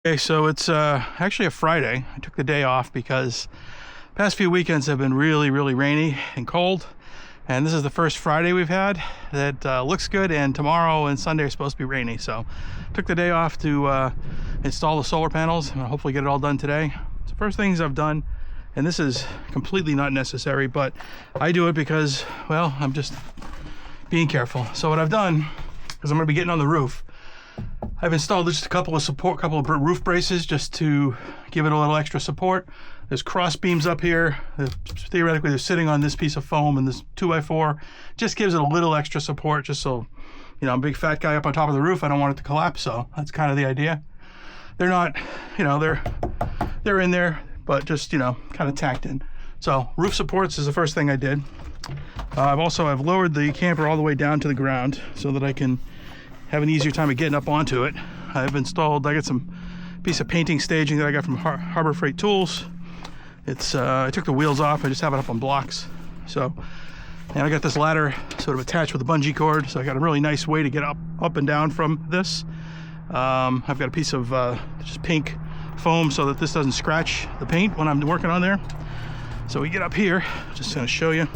Okay, so it's actually a Friday. I took the day off because past few weekends have been really rainy and cold, and this is the first Friday we've had that looks good, and tomorrow and Sunday are supposed to be rainy. So took the day off to install the solar panels and hopefully get it all done today. It's the first things I've done, and this is completely not necessary, but I do it because, well, I'm just being careful. So what I've done is I'm going to be getting on the roof. I've installed just a couple of roof braces just to give it a little extra support. There's cross beams up here. Theoretically, they're sitting on this piece of foam, and this 2x4 just gives it a little extra support, just so, you know, I'm a big fat guy up on top of the roof. I don't want it to collapse, so that's kind of the idea. They're not, you know, they're in there, but just, you know, kind of tacked in. So roof supports is the first thing I did. I've lowered the camper all the way down to the ground so that I can have an easier time of getting up onto it. I got some piece of painting staging that I got from Harbor Freight Tools. I took the wheels off. I just have it up on blocks. So, and I got this ladder sort of attached with a bungee cord, so I got a really nice way to get up and down from this. I've got a piece of just pink foam so that this doesn't scratch the paint when I'm working on there. So we get up here, just gonna show you.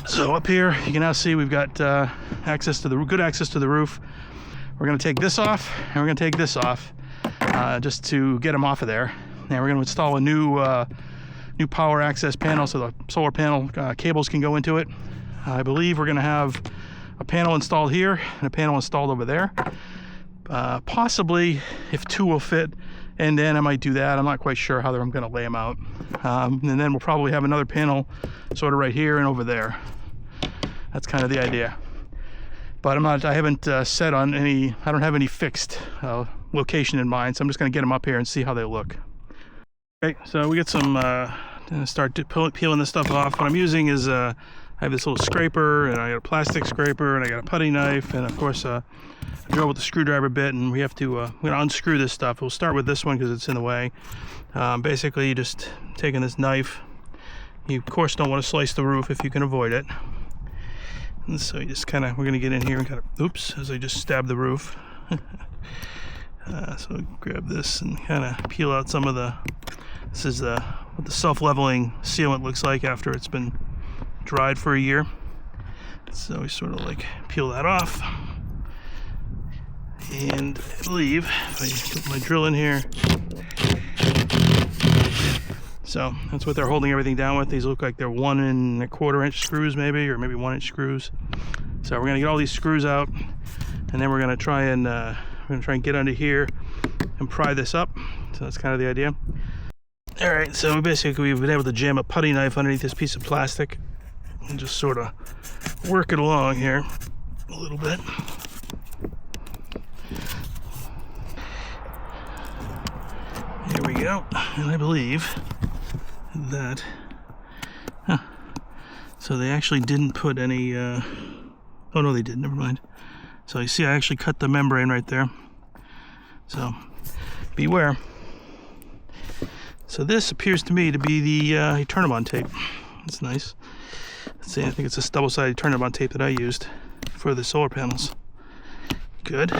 So up here, you can now see we've got good access to the roof. We're gonna take this off, and we're gonna take this off just to get them off of there. And we're gonna install a new power access panel so the solar panel cables can go into it. I believe we're gonna have a panel installed here and a panel installed over there. Possibly, if two will fit, and then I might do that. I'm not quite sure how I'm gonna lay them out. And then we'll probably have another panel sort of right here and over there. That's kind of the idea. But I haven't set on any, I don't have any fixed location in mind, so I'm just gonna get them up here and see how they look. Okay, so we get some, start peeling this stuff off. What I'm using is, I have this little scraper, and I got a plastic scraper, and I got a putty knife, and of course a drill with the screwdriver bit, and we have to, we're gonna unscrew this stuff. We'll start with this one because it's in the way. Basically, you just taking this knife. You of course don't want to slice the roof if you can avoid it. And so you just we're gonna get in here and kind of, oops, as I just stabbed the roof. So grab this and kind of peel out some of this is what the self-leveling sealant looks like after it's been dried for a year. So we sort of like peel that off. And I believe if I put my drill in here, so that's what they're holding everything down with. These look like they're 1 1/4 inch screws maybe, or maybe 1 inch screws. So we're gonna get all these screws out, and then we're gonna try and get under here and pry this up. So that's kind of the idea. All right, so basically we've been able to jam a putty knife underneath this piece of plastic and just sort of work it along here a little bit. Here we go, and I believe that, so they actually didn't put any, oh no they did, never mind. So you see I actually cut the membrane right there, so beware. So this appears to me to be the Eternabond tape. It's nice. Let's see, I think it's a double-sided Eternabond tape that I used for the solar panels. Good.